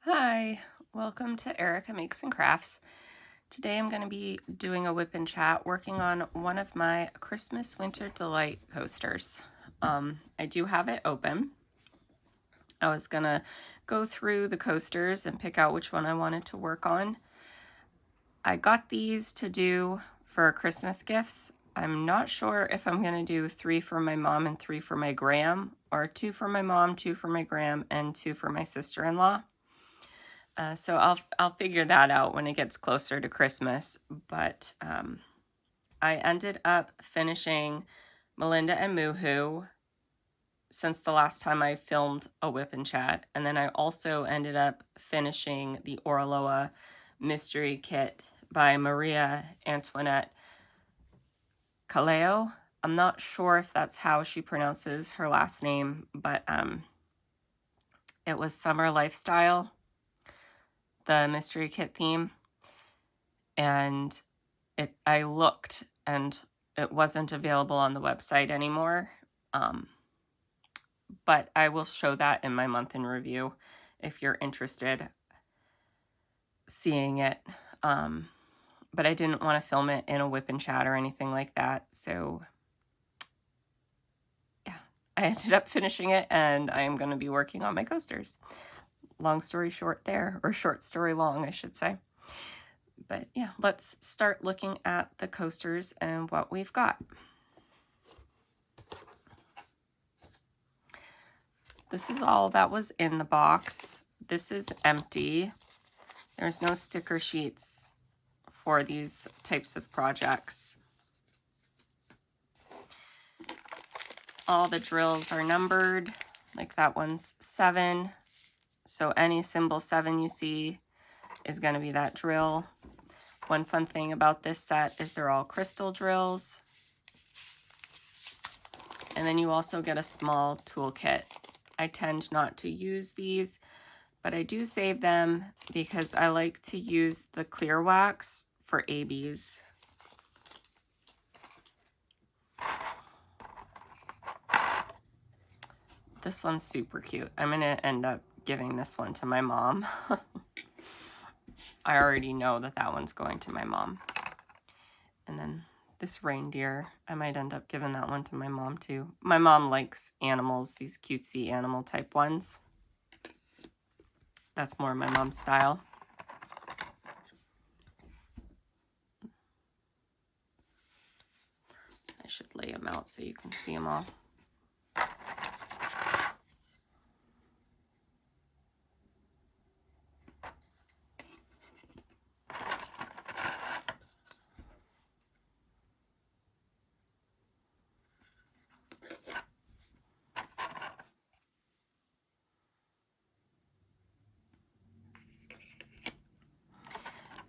Hi, welcome to Erica Makes and Crafts. Today I'm going to be doing a whip and chat working on one of my Christmas Winter Delight coasters. I do have it open. I was going to go through the coasters and pick out which one I wanted to work on. I got these to do for Christmas gifts. I'm not sure if I'm going to do 3 for my mom and 3 for my gram, or 2 for my mom, 2 for my gram, and 2 for my sister-in-law. So I'll figure that out when it gets closer to Christmas. But I ended up finishing Melinda and Moohoo since the last time I filmed a whip and chat, and then I also ended up finishing the Orloa mystery kit by Maria Antoinette Caleo. I'm not sure if that's how she pronounces her last name, but it was summer lifestyle, the mystery kit theme, and I looked and it wasn't available on the website anymore. But I will show that in my month in review if you're interested seeing it. But I didn't want to film it in a whip and chat or anything like that. So yeah, I ended up finishing it, and I am going to be working on my coasters. Long story short there, or short story long, I should say. But yeah, let's start looking at the coasters and what we've got. This is all that was in the box. This is empty. There's no sticker sheets for these types of projects. All the drills are numbered, like that one's 7. So any symbol 7 you see is going to be that drill. One fun thing about this set is they're all crystal drills. And then you also get a small toolkit. I tend not to use these, but I do save them because I like to use the clear wax for ABs. This one's super cute. I'm going to end up giving this one to my mom. I already know that that one's going to my mom. And then this reindeer, I might end up giving that one to my mom too. My mom likes animals, these cutesy animal type ones. That's more my mom's style. I should lay them out so you can see them all.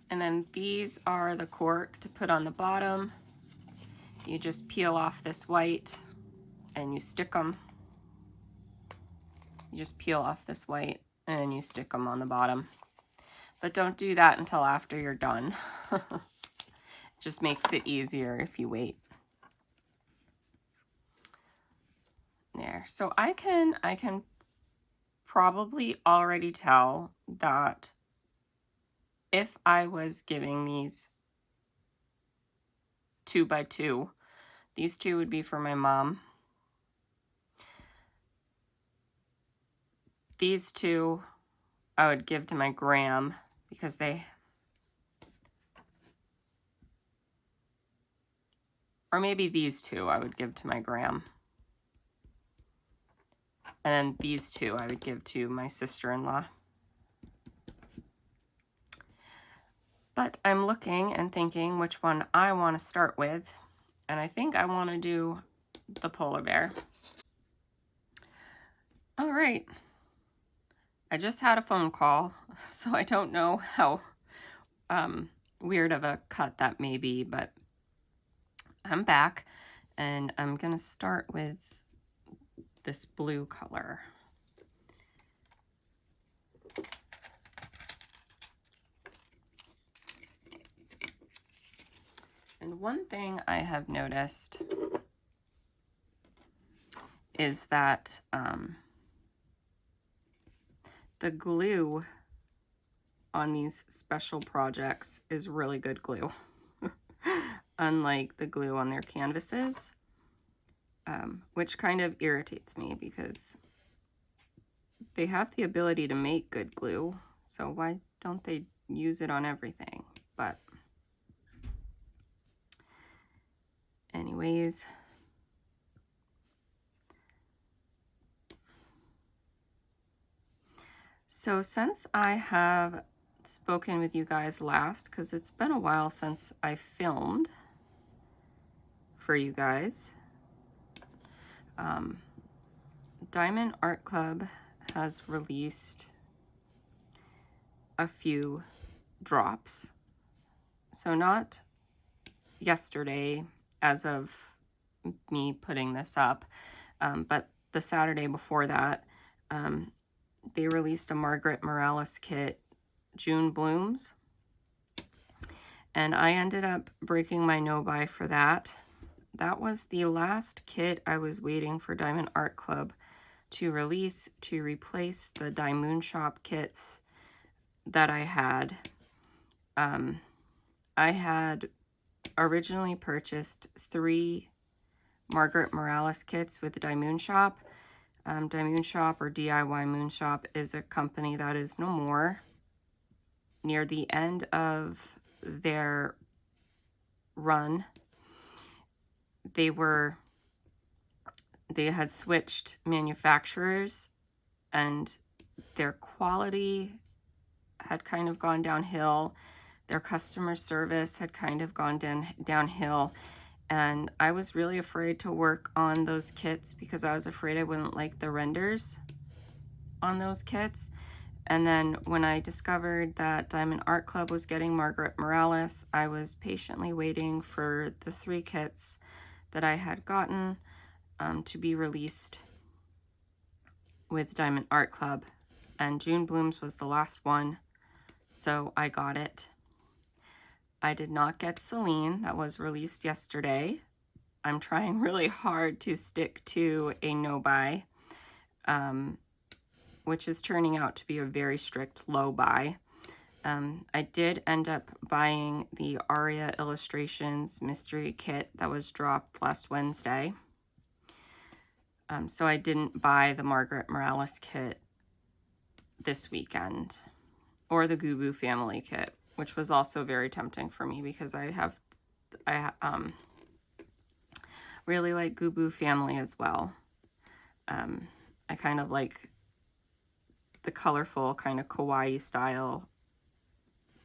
And then these are the cork to put on the bottom. You just peel off this white and you stick them. You just peel off this white and then you stick them on the bottom. But don't do that until after you're done. It just makes it easier if you wait. There. So I can probably already tell that if I was giving these 2 by 2, these 2 would be for my mom. These 2 I would give to my gram because they, or maybe these 2 I would give to my gram. And then these 2 I would give to my sister-in-law. But I'm looking and thinking which one I want to start with. And I think I want to do the polar bear. All right. I just had a phone call, so I don't know how weird of a cut that may be, but I'm back and I'm going to start with this blue color. And one thing I have noticed is that the glue on these special projects is really good glue. Unlike the glue on their canvases, which kind of irritates me because they have the ability to make good glue, so why don't they use it on everything? But anyways, so since I have spoken with you guys last, because it's been a while since I filmed for you guys, Diamond Art Club has released a few drops. So not yesterday as of me putting this up, but the Saturday before that, they released a Margaret Morales kit, June Blooms, and I ended up breaking my no-buy for that. That was the last kit I was waiting for Diamond Art Club to release to replace the Die Moon Shop kits that I had. I had originally purchased 3 Margaret Morales kits with Die Moon Shop. Die Moon Shop, or DIY Moon Shop, is a company that is no more. Near the end of their run, they had switched manufacturers and their quality had kind of gone downhill. Their customer service had kind of gone downhill. And I was really afraid to work on those kits because I was afraid I wouldn't like the renders on those kits. And then when I discovered that Diamond Art Club was getting Margaret Morales, I was patiently waiting for the 3 kits that I had gotten to be released with Diamond Art Club. And June Blooms was the last one, so I got it. I did not get Celine, that was released yesterday. I'm trying really hard to stick to a no-buy, which is turning out to be a very strict low buy. I did end up buying the Aria Illustrations mystery kit that was dropped last Wednesday. So I didn't buy the Margaret Morales kit this weekend, or the Gubu family kit, which was also very tempting for me because I really like Gubu family as well. I kind of like the colorful kind of kawaii style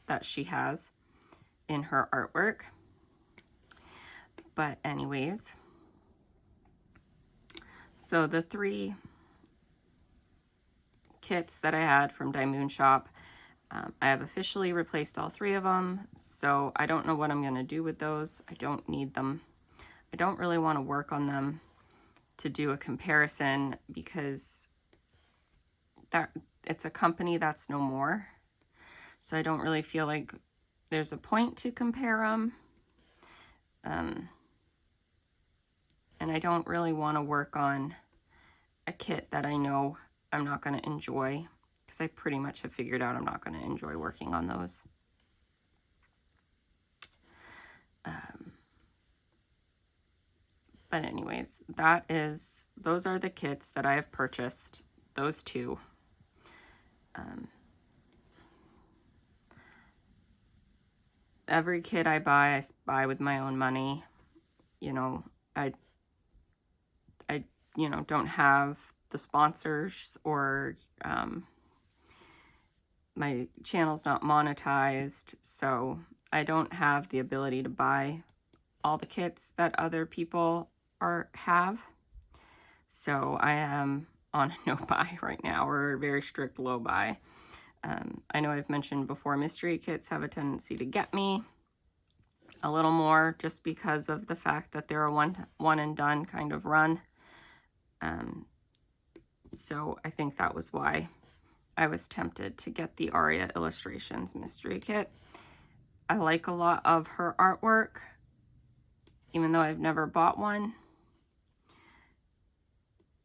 that she has in her artwork. But anyways, so the 3 kits that I had from Die Moon Shop, I have officially replaced all 3 of them, so I don't know what I'm going to do with those. I don't need them. I don't really want to work on them to do a comparison because it's a company that's no more. So I don't really feel like there's a point to compare them. And I don't really want to work on a kit that I know I'm not going to enjoy, because I pretty much have figured out I'm not going to enjoy working on those. But anyways, those are the kits that I have purchased, those 2. Every kit I buy with my own money. You know, I don't have the sponsors, or my channel's not monetized, so I don't have the ability to buy all the kits that other people have. So I am on a no buy right now, or a very strict low buy. I know I've mentioned before, mystery kits have a tendency to get me a little more just because of the fact that they're a one and done kind of run. So I think that was why I was tempted to get the Aria Illustrations mystery kit. I like a lot of her artwork, even though I've never bought one.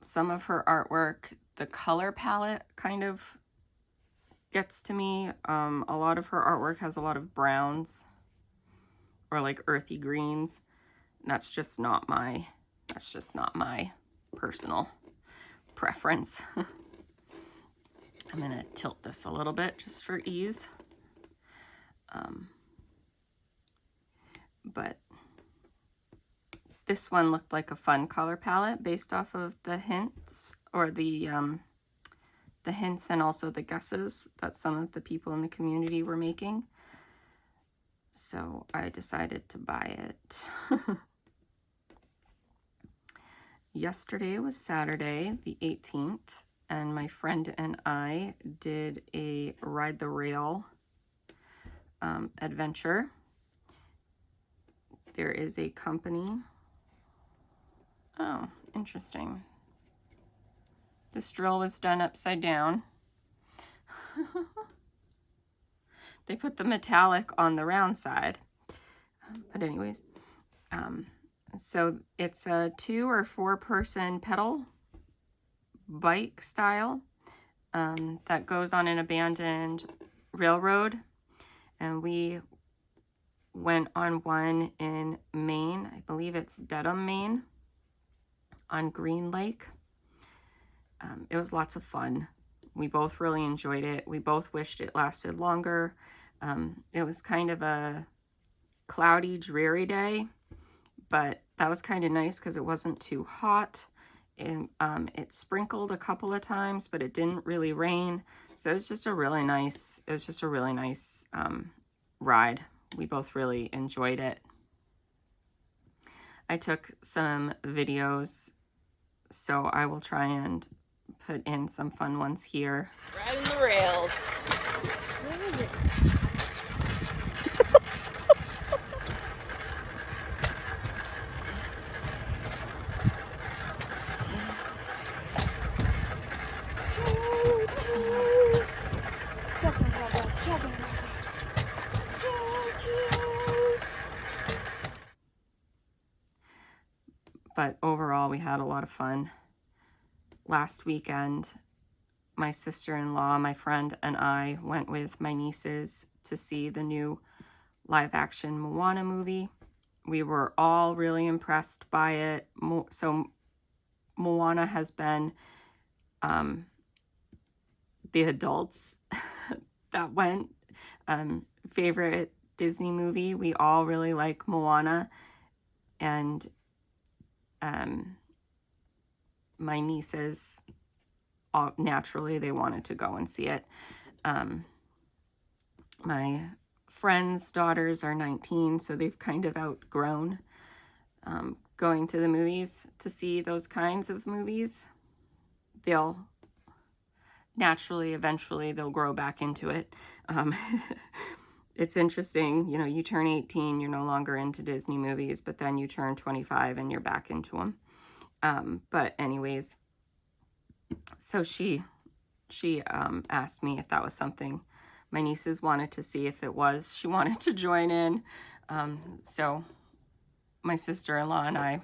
Some of her artwork, the color palette kind of gets to me. A lot of her artwork has a lot of browns or like earthy greens. And that's just not my personal preference. I'm gonna tilt this a little bit just for ease. But this one looked like a fun color palette based off of the hints, or the hints and also the guesses that some of the people in the community were making. So I decided to buy it. Yesterday was Saturday, the 18th, and my friend and I did a ride the rail adventure. There is a company. Oh, interesting. This drill was done upside down. They put the metallic on the round side. But anyways, so it's a 2 or 4 person pedal bike style that goes on an abandoned railroad. And we went on one in Maine. I believe it's Dedham, Maine, on Green Lake. It was lots of fun. We both really enjoyed it. We both wished it lasted longer. It was kind of a cloudy, dreary day, but that was kind of nice because it wasn't too hot. And it sprinkled a couple of times, but it didn't really rain. So it was just a really nice, ride. We both really enjoyed it. I took some videos, so I will try and put in some fun ones here. Riding the rails. Where is it? But overall, we had a lot of fun. Last weekend, my sister-in-law, my friend, and I went with my nieces to see the new live-action Moana movie. We were all really impressed by it. So Moana has been the adults that went favorite Disney movie. We all really like Moana, and my nieces, naturally, they wanted to go and see it. My friends' daughters are 19, so they've kind of outgrown going to the movies to see those kinds of movies. They'll naturally, eventually, they'll grow back into it. It's interesting, you know, you turn 18, you're no longer into Disney movies, but then you turn 25 and you're back into them. But anyways, so she asked me if that was something my nieces wanted to see. If it was, she wanted to join in. So my sister-in-law and I,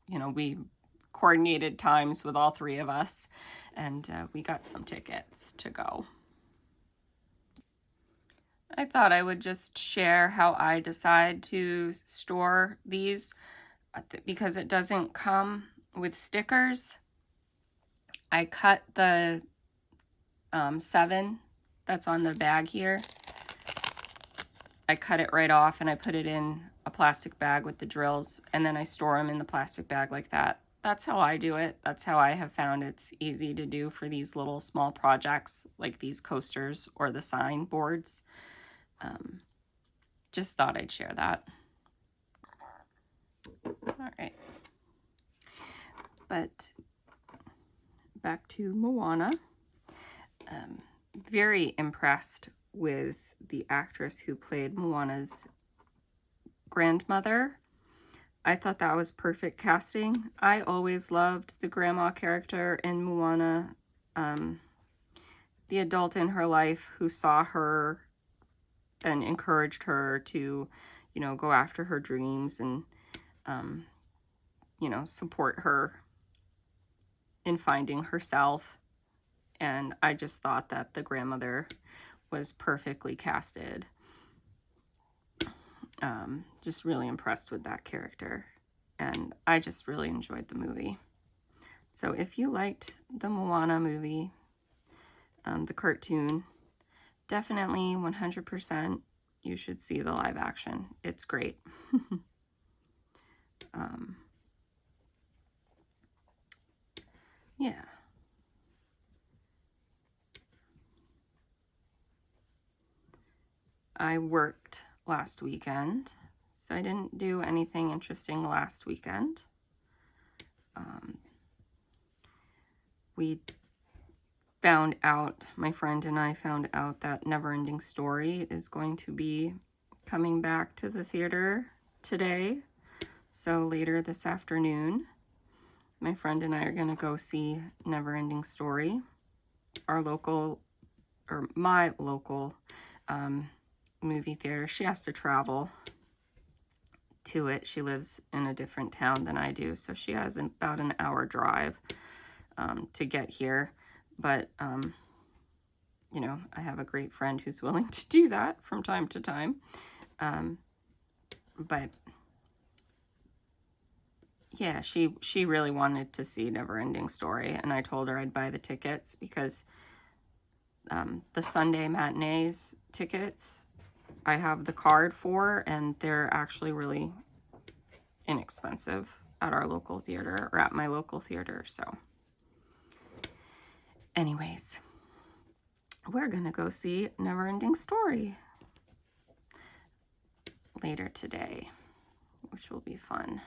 you know, we coordinated times with all 3 of us, and we got some tickets to go. I thought I would just share how I decide to store these because it doesn't come with stickers. I cut the 7 that's on the bag here. I cut it right off and I put it in a plastic bag with the drills, and then I store them in the plastic bag like that. That's how I do it. That's how I have found it's easy to do for these little small projects like these coasters or the sign boards. Just thought I'd share that. All right. But back to Moana. Very impressed with the actress who played Moana's grandmother. I thought that was perfect casting. I always loved the grandma character in Moana. The adult in her life who saw her and encouraged her to, you know, go after her dreams and, you know, support her in finding herself. and I just thought that the grandmother was perfectly casted. Just really impressed with that character, and I just really enjoyed the movie. So if you liked the Moana movie, the cartoon, definitely 100% you should see the live action. It's great. Yeah. I worked last weekend, so I didn't do anything interesting last weekend. We found out, my friend and I found out that Neverending Story is going to be coming back to the theater today. So later this afternoon, my friend and I are going to go see Neverending Story. Our local, or my local movie theater. She has to travel to it. She lives in a different town than I do, so she has about an hour drive to get here. But, you know, I have a great friend who's willing to do that from time to time. But yeah, she really wanted to see Neverending Story, and I told her I'd buy the tickets because the Sunday matinees tickets I have the card for, and they're actually really inexpensive at our local theater, or at my local theater. So anyways, we're gonna go see Neverending Story later today, which will be fun.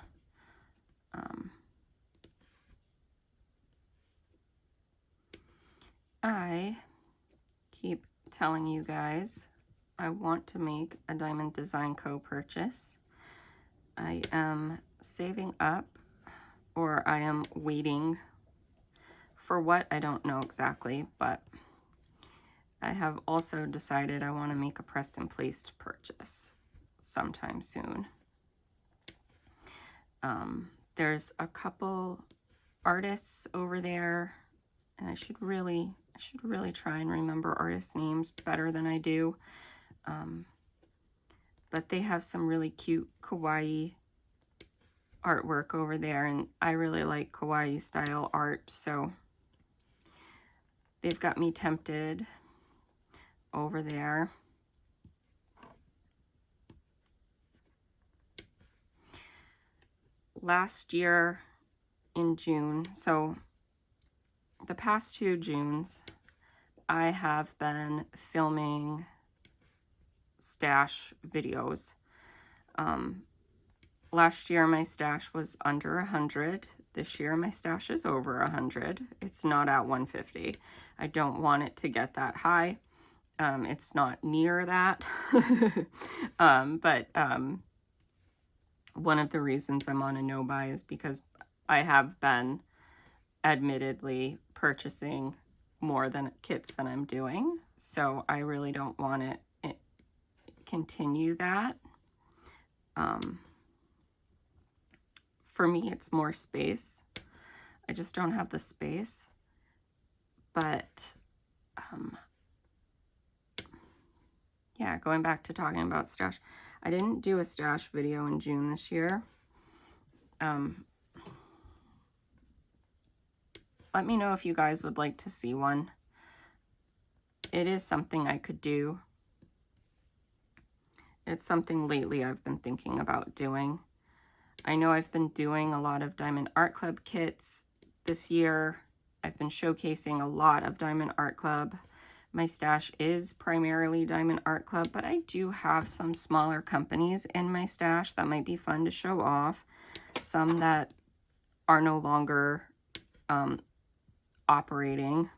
I keep telling you guys I want to make a Diamond Design Co. purchase. I am saving up, or I am waiting for what, I don't know exactly, but I have also decided I want to make a pressed and placed purchase sometime soon. There's a couple artists over there, and I should really try and remember artist names better than I do. But they have some really cute kawaii artwork over there, and I really like kawaii style art, so they've got me tempted over there. Last year in June, so the past 2 Junes, I have been filming stash videos. Last year my stash was under 100. This year my stash is over 100. It's not at 150. I don't want it to get that high. It's not near that. But one of the reasons I'm on a no buy is because I have been admittedly purchasing more than kits than I'm doing. So I really don't want to continue that. For me, it's more space. I just don't have the space. But yeah, going back to talking about stash, I didn't do a stash video in June this year. Let me know if you guys would like to see one. It is something I could do. It's something lately I've been thinking about doing. I know I've been doing a lot of Diamond Art Club kits this year. I've been showcasing a lot of Diamond Art Club. My stash is primarily Diamond Art Club, but I do have some smaller companies in my stash that might be fun to show off. Some that are no longer operating.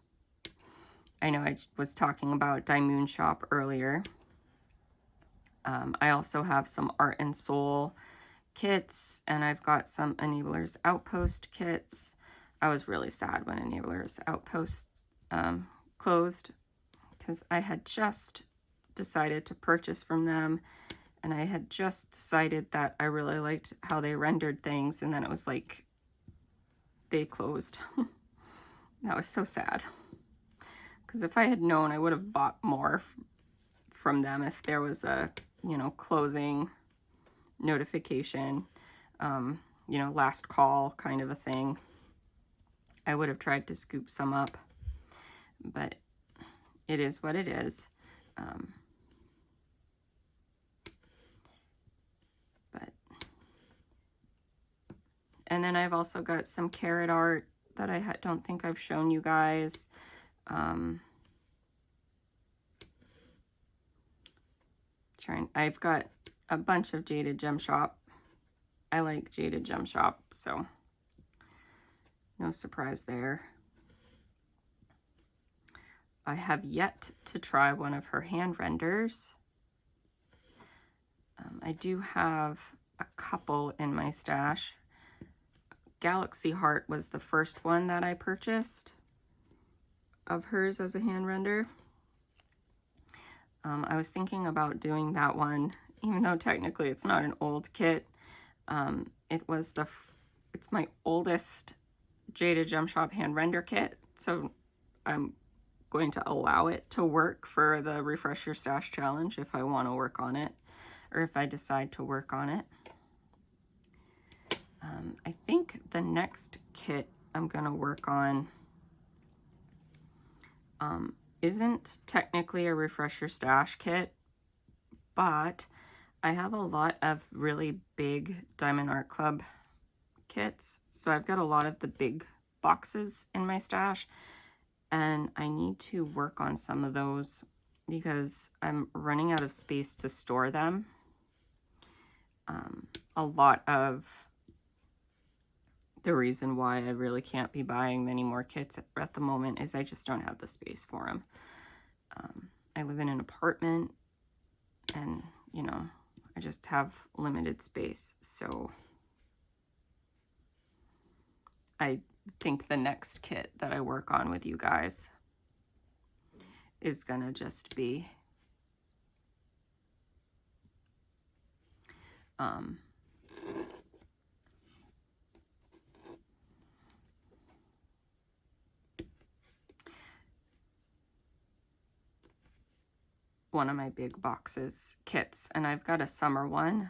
I know I was talking about Moon Shop earlier. I also have some Art and Soul kits, and I've got some Enablers Outpost kits. I was really sad when Enablers Outpost closed, because I had just decided to purchase from them, and I had just decided that I really liked how they rendered things, and then it was like they closed. That was so sad. because if I had known, I would have bought more from them if there was a, you know, closing notification, you know, last call kind of a thing. I would have tried to scoop some up, but it is what it is. And then I've also got some carrot art that I don't think I've shown you guys. I've got a bunch of Jaded Gem Shop. I like Jaded Gem Shop, so no surprise there. I have yet to try one of her hand renders. I do have a couple in my stash. Galaxy Heart was the first one that I purchased of hers as a hand render. I was thinking about doing that one, even though technically it's not an old kit. It's my oldest Jaded Gem Shop hand render kit, so I'm going to allow it to work for the Refresh Your Stash Challenge if I want to work on it, or if I decide to work on it. I think the next kit I'm going to work on isn't technically a Refresh Your Stash kit, but I have a lot of really big Diamond Art Club kits. So I've got a lot of the big boxes in my stash, and I need to work on some of those because I'm running out of space to store them. A lot of the reason why I really can't be buying many more kits at the moment is I just don't have the space for them. I live in an apartment, and you know, I just have limited space, so I think the next kit that I work on with you guys is gonna just be one of my big boxes kits, and I've got a summer one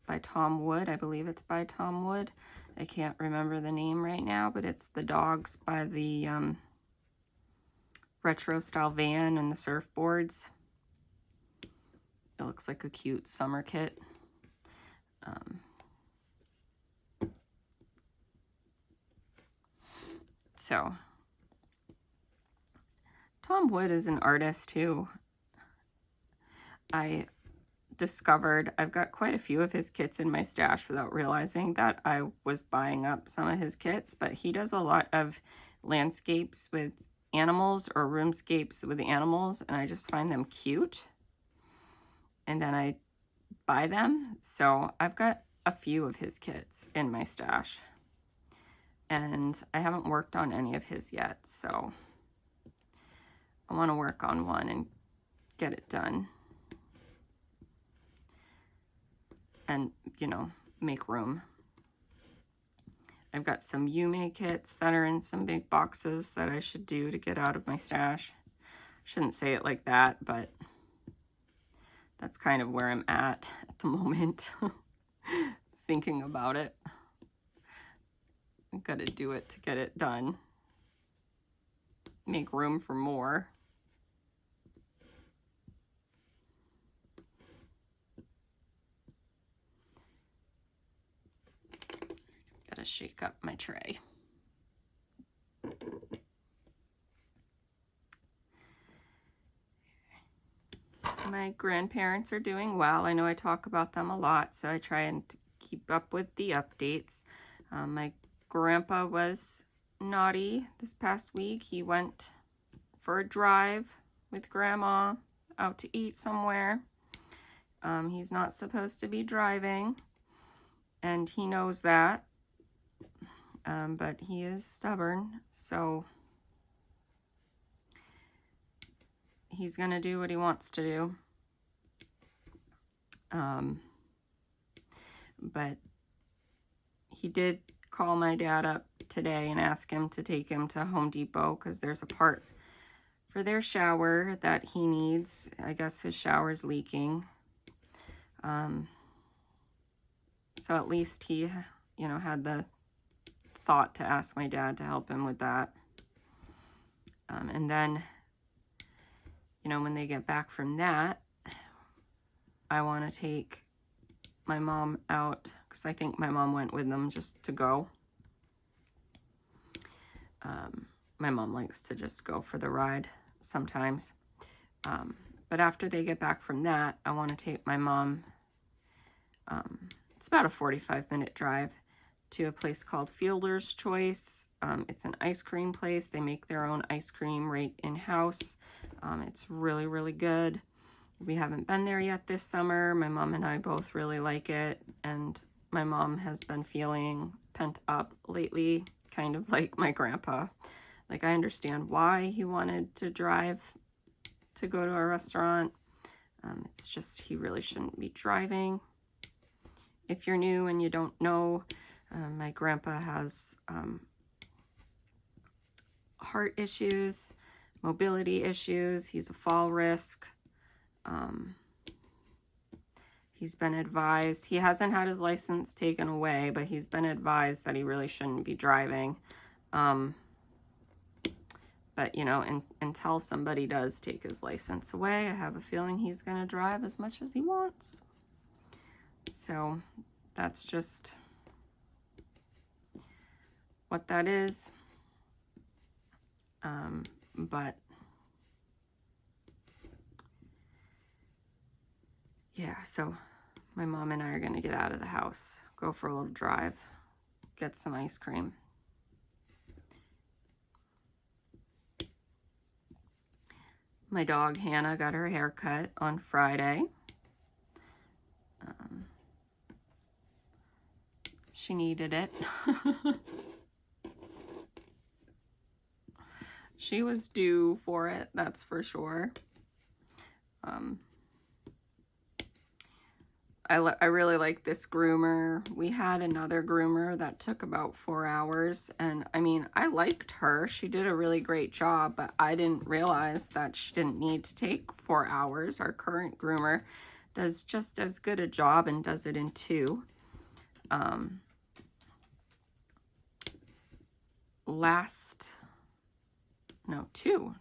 by Tom Wood. I believe it's by Tom Wood. I can't remember the name right now, but it's the dogs by the retro style van and the surfboards. It looks like a cute summer kit. So Tom Wood is an artist too. I discovered I've got quite a few of his kits in my stash without realizing that I was buying up some of his kits, but he does a lot of landscapes with animals or roomscapes with animals, and I just find them cute, and then I buy them. So I've got a few of his kits in my stash, and I haven't worked on any of his yet, so I want to work on one and get it done. And, you know, make room. I've got some Yume kits that are in some big boxes that I should do to get out of my stash. Shouldn't say it like that, but that's kind of where I'm at the moment. Thinking about it. I've got to do it to get it done. Make room for more. Gotta shake up my tray. My grandparents are doing well. I know I talk about them a lot, so I try and keep up with the updates. My grandpa was naughty this past week. He went for a drive with grandma out to eat somewhere. He's not supposed to be driving, and he knows that. But he is stubborn, so he's gonna do what he wants to do. But he did call my dad up today and ask him to take him to Home Depot because there's a part for their shower that he needs. I guess his shower's leaking. So at least he, you know, had the thought to ask my dad to help him with that. And then, you know, when they get back from that, I want to take my mom out, because I think my mom went with them just to go. My mom likes to just go for the ride sometimes. But after they get back from that, I want to take my mom, it's about a 45-minute drive, to a place called Fielder's Choice. It's an ice cream place. They make their own ice cream right in-house. It's really, really good. We haven't been there yet this summer. My mom and I both really like it, and my mom has been feeling pent up lately, kind of like my grandpa. Like, I understand why he wanted to drive to go to a restaurant. It's just he really shouldn't be driving. If you're new and you don't know, my grandpa has heart issues, mobility issues. He's a fall risk. He's been advised, he hasn't had his license taken away, but he's been advised that he really shouldn't be driving. But, you know, until somebody does take his license away, I have a feeling he's going to drive as much as he wants. So that's just what that is. But yeah, so my mom and I are going to get out of the house, go for a little drive, get some ice cream. My dog Hannah got her hair cut on Friday. She needed it. She was due for it, that's for sure. I really like this groomer. We had another groomer that took about 4 hours, and I mean, I liked her. She did a really great job, but I didn't realize that she didn't need to take 4 hours. Our current groomer does just as good a job and does it in 2.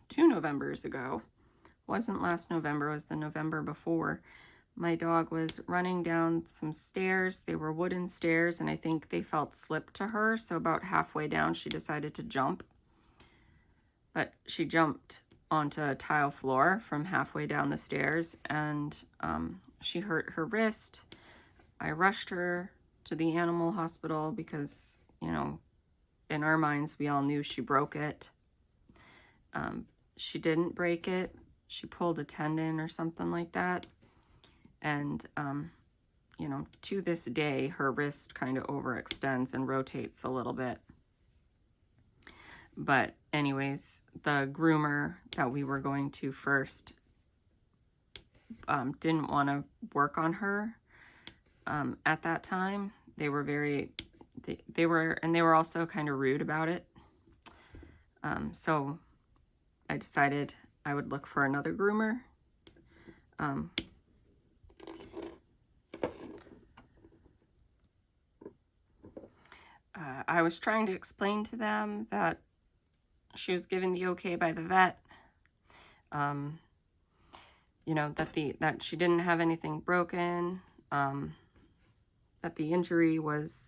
Two Novembers ago. Wasn't last November, it was the November before. My dog was running down some stairs. They were wooden stairs, and I think they felt slip to her. So about halfway down, she decided to jump. But she jumped onto a tile floor from halfway down the stairs, and she hurt her wrist. I rushed her to the animal hospital because, you know, in our minds, we all knew she broke it. She didn't break it. She pulled a tendon or something like that. And, you know, to this day, her wrist kind of overextends and rotates a little bit. But anyways, the groomer that we were going to first didn't want to work on her at that time. They were they were also kind of rude about it. So I decided I would look for another groomer. I was trying to explain to them that she was given the okay by the vet. You know, that she didn't have anything broken. That the injury was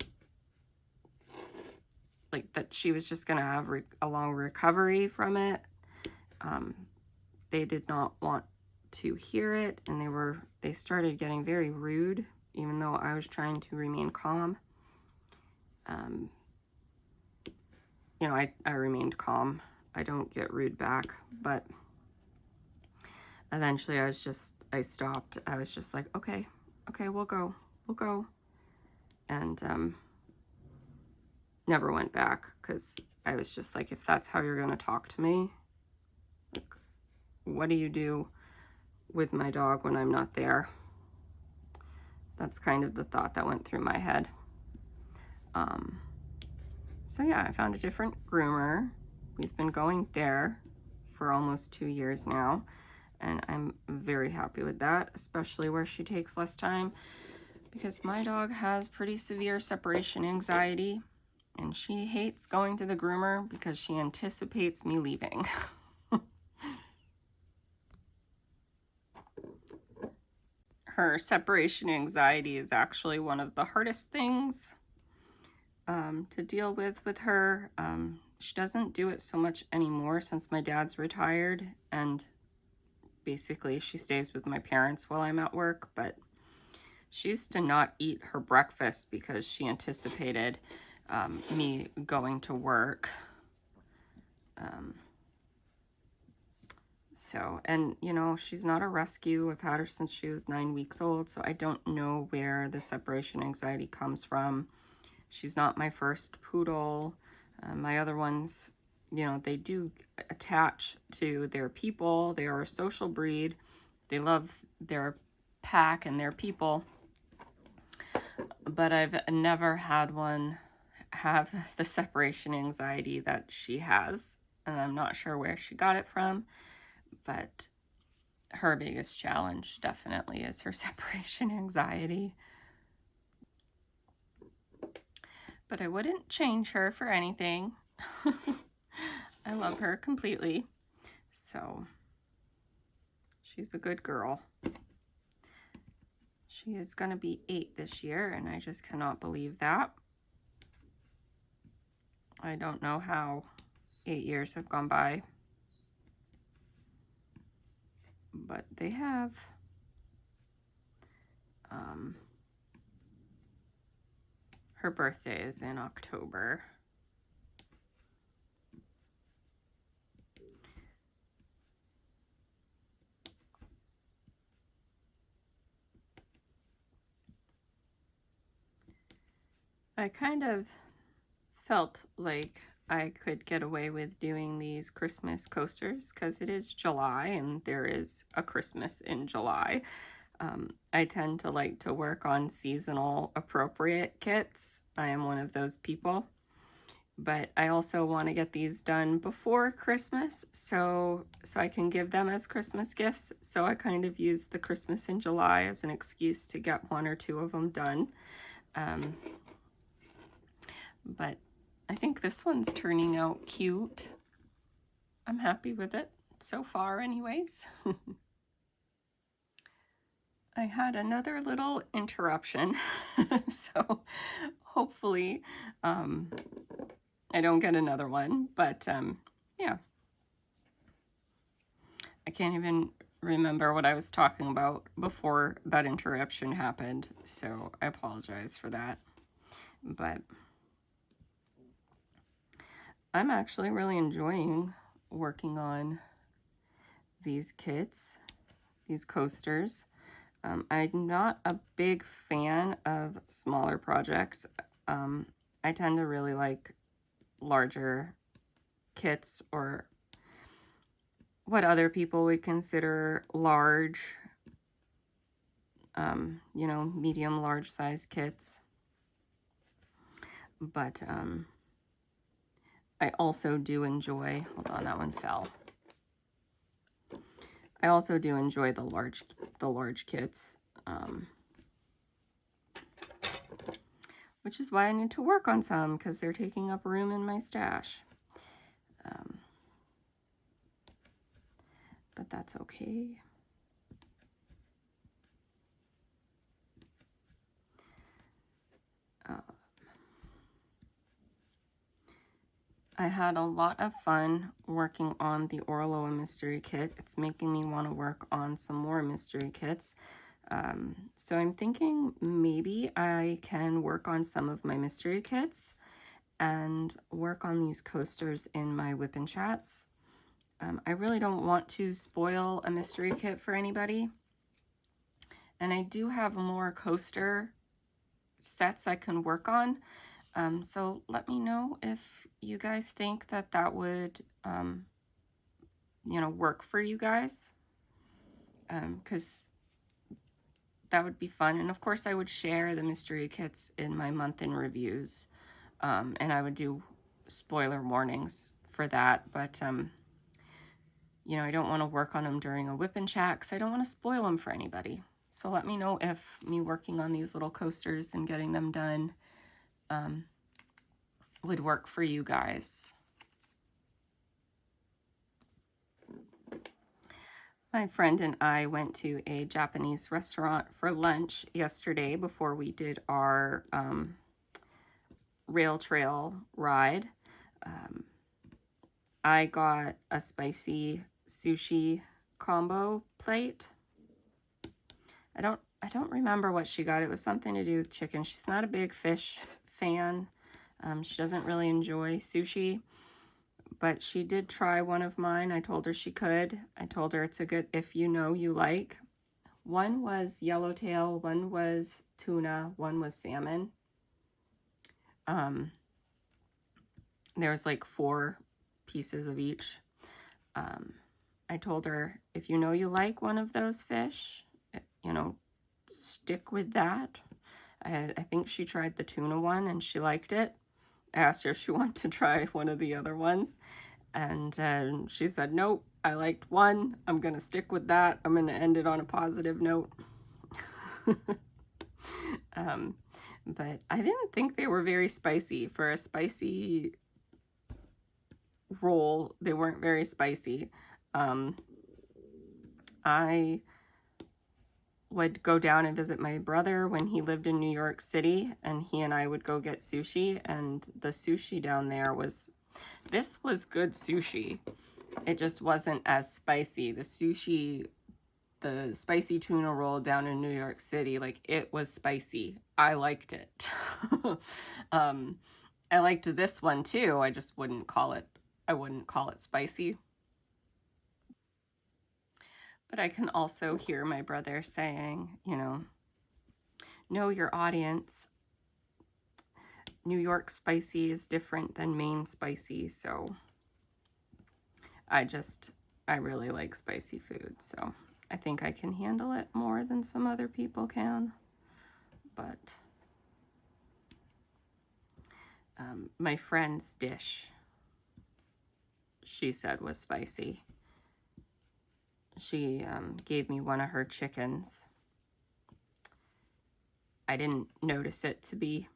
like that she was just gonna have a long recovery from it. They did not want to hear it, and they started getting very rude, even though I was trying to remain calm. You know, I remained calm. I don't get rude back, but eventually I stopped. I was just like, okay, we'll go. And never went back, because I was just like, if that's how you're going to talk to me, like, what do you do with my dog when I'm not there? That's kind of the thought that went through my head. So yeah, I found a different groomer. We've been going there for almost 2 years now, and I'm very happy with that, especially where she takes less time, because my dog has pretty severe separation anxiety, and she hates going to the groomer because she anticipates me leaving. Her separation anxiety is actually one of the hardest things to deal with her. She doesn't do it so much anymore since my dad's retired, and basically she stays with my parents while I'm at work, but she used to not eat her breakfast because she anticipated me going to work. And you know, she's not a rescue. I've had her since she was 9 weeks old, so I don't know where the separation anxiety comes from. She's not my first poodle. My other ones, you know, they do attach to their people. They are a social breed. They love their pack and their people. But I've never had one have the separation anxiety that she has. And I'm not sure where she got it from. But her biggest challenge definitely is her separation anxiety. But I wouldn't change her for anything. I love her completely. So she's a good girl. She is going to be 8 this year, and I just cannot believe that. I don't know how 8 years have gone by, but they have. Her birthday is in October. I kind of felt like I could get away with doing these Christmas coasters because it is July and there is a Christmas in July. I tend to like to work on seasonal appropriate kits. I am one of those people. But I also want to get these done before Christmas so I can give them as Christmas gifts. So I kind of use the Christmas in July as an excuse to get 1 or 2 of them done. But I think this one's turning out cute. I'm happy with it so far anyways. I had another little interruption, so hopefully I don't get another one, but yeah. I can't even remember what I was talking about before that interruption happened, so I apologize for that. But I'm actually really enjoying working on these kits, these coasters. I'm not a big fan of smaller projects. I tend to really like larger kits, or what other people would consider large, you know, medium, large size kits. But I also do enjoy, hold on, that one fell. I also do enjoy the large kits, which is why I need to work on some, because they're taking up room in my stash. But that's okay. I had a lot of fun working on the Orlo mystery kit. It's making me want to work on some more mystery kits. So I'm thinking maybe I can work on some of my mystery kits and work on these coasters in my whip and chats. I really don't want to spoil a mystery kit for anybody. And I do have more coaster sets I can work on. So let me know if you guys think that that would, you know, work for you guys. Because that would be fun. And of course I would share the mystery kits in my month in reviews. And I would do spoiler warnings for that. But you know, I don't want to work on them during a whip and chat because I don't want to spoil them for anybody. So let me know if me working on these little coasters and getting them done would work for you guys. My friend and I went to a Japanese restaurant for lunch yesterday before we did our rail trail ride. I got a spicy sushi combo plate. I don't remember what she got. It was something to do with chicken. She's not a big fish fan. She doesn't really enjoy sushi, but she did try one of mine. I told her she could. I told her it's a good, if you know you like. One was yellowtail, one was tuna, one was salmon. There was like 4 pieces of each. I told her, if you know you like one of those fish, you know, stick with that. I think she tried the tuna one and she liked it. I asked her if she wanted to try one of the other ones, and she said, nope, I liked one. I'm going to stick with that. I'm going to end it on a positive note. But I didn't think they were very spicy. For a spicy roll, they weren't very spicy. I would go down and visit my brother when he lived in New York City, and he and I would go get sushi, and the sushi down there was, this was good sushi. It just wasn't as spicy. The spicy tuna roll down in New York City, like, it was spicy. I liked it. I liked this one too. I just wouldn't call it spicy. But I can also hear my brother saying, you know your audience. New York spicy is different than Maine spicy, so I really like spicy food, so I think I can handle it more than some other people can. But my friend's dish, she said, was spicy. She gave me one of her chickens. I didn't notice it to be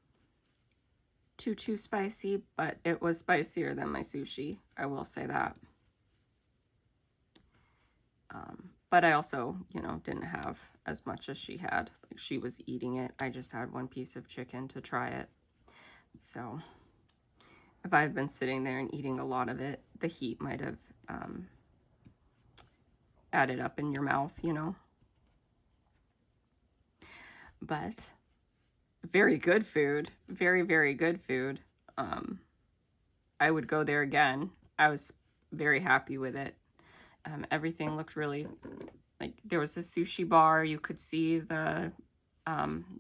too spicy, but it was spicier than my sushi. I will say that. But I also, you know, didn't have as much as she had. Like, she was eating it. I just had one piece of chicken to try it. So if I've been sitting there and eating a lot of it, the heat might have added up in your mouth, you know. But very good food. Very, very good food. I would go there again. I was very happy with it. Everything looked really, like, there was a sushi bar. You could see the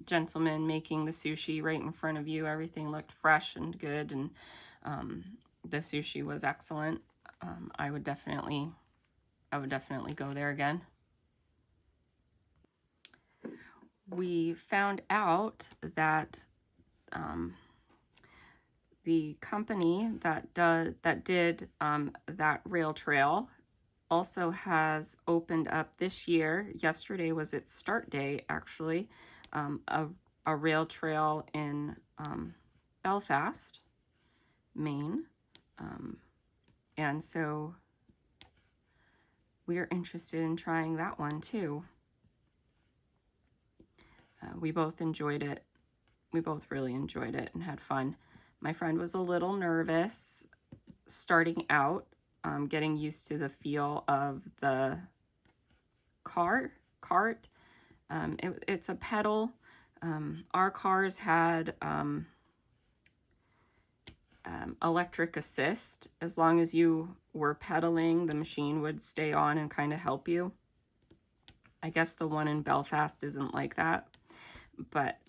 gentleman making the sushi right in front of you. Everything looked fresh and good, and the sushi was excellent. I would definitely go there again. We found out that the company that did that rail trail also has opened up this year. Yesterday was its start day, actually. A rail trail in Belfast, Maine. And so we are interested in trying that one too. We both enjoyed it. We both really enjoyed it and had fun. My friend was a little nervous starting out, getting used to the feel of the cart. It's a pedal. Our cars had electric assist. As long as you were pedaling, the machine would stay on and kind of help you. I guess the one in Belfast isn't like that. But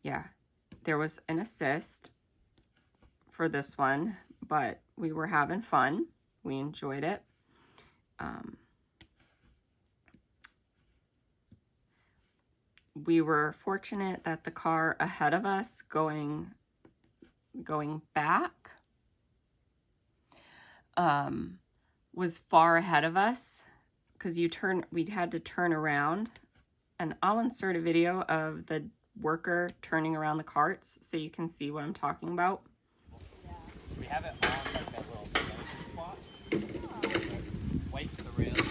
yeah, there was an assist for this one, but we were having fun. We enjoyed it. We were fortunate that the car ahead of us going back was far ahead of us because we'd had to turn around, and I'll insert a video of the worker turning around the carts so you can see what I'm talking about. We have it on like that little spot. Wipe the rails.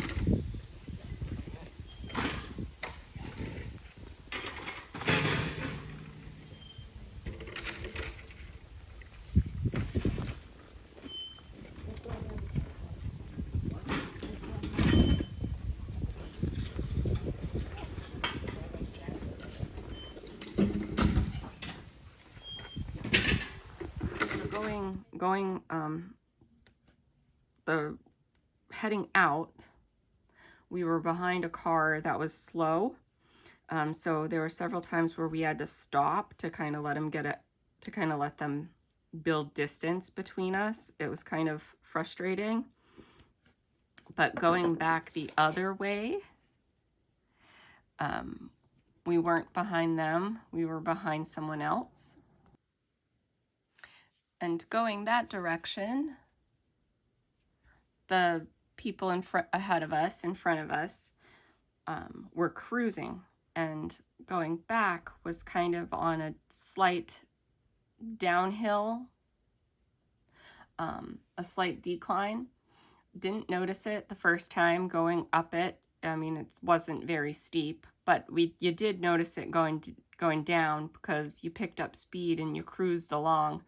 Heading out, we were behind a car that was slow. So there were several times where we had to stop to kind of let them build distance between us. It was kind of frustrating. But going back the other way, we weren't behind them. We were behind someone else. And going that direction, the people in front of us were cruising, and going back was kind of on a slight downhill, a slight decline. Didn't notice it the first time going up it. I mean, it wasn't very steep, but you did notice it going down because you picked up speed and you cruised along.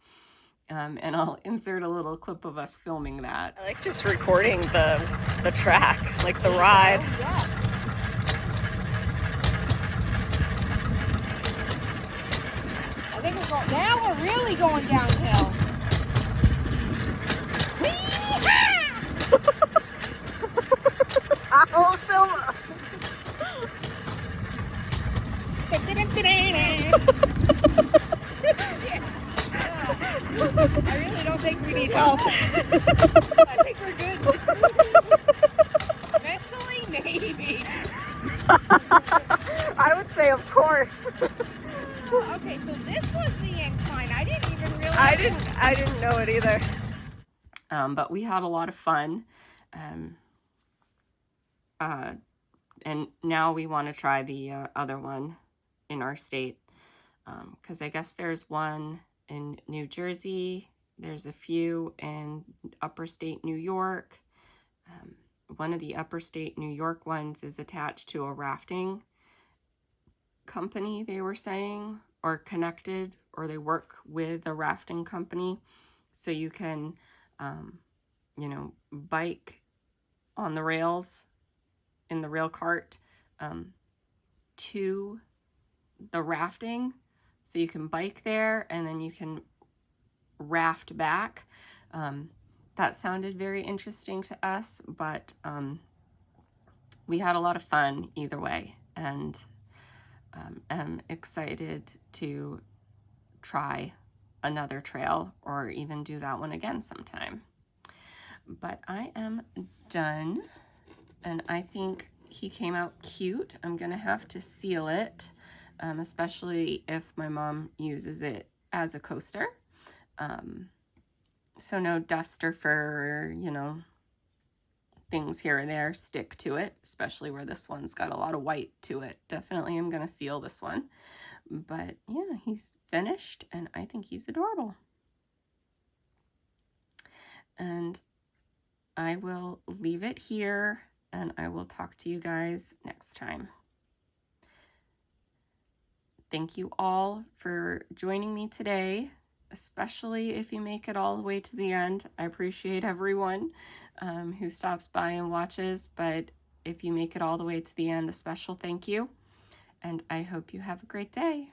And I'll insert a little clip of us filming that. I like just recording the track, like the ride. Oh, yeah. I think now we're really going downhill. Oh, Silva! I really don't think we need help. I think we're good. Mentally, maybe. I would say, of course. Okay, so this was the incline. I didn't even realize. I didn't know it either. But we had a lot of fun. And now we want to try the other one in our state. Because I guess there's one in New Jersey. There's a few in upper state New York. One of the upper state New York ones is attached to a rafting company, they were saying, or connected, or they work with a rafting company. So you can, bike on the rails in the rail cart to the rafting. So you can bike there and then you can raft back. That sounded very interesting to us, but we had a lot of fun either way, and am excited to try another trail or even do that one again sometime. But I am done, and I think he came out cute. I'm gonna have to seal it, especially if my mom uses it as a coaster. So no dust or fur, things here and there stick to it, especially where this one's got a lot of white to it. Definitely I'm gonna seal this one. But yeah, he's finished and I think he's adorable. And I will leave it here and I will talk to you guys next time. Thank you all for joining me today, especially if you make it all the way to the end. I appreciate everyone who stops by and watches, but if you make it all the way to the end, a special thank you. And I hope you have a great day.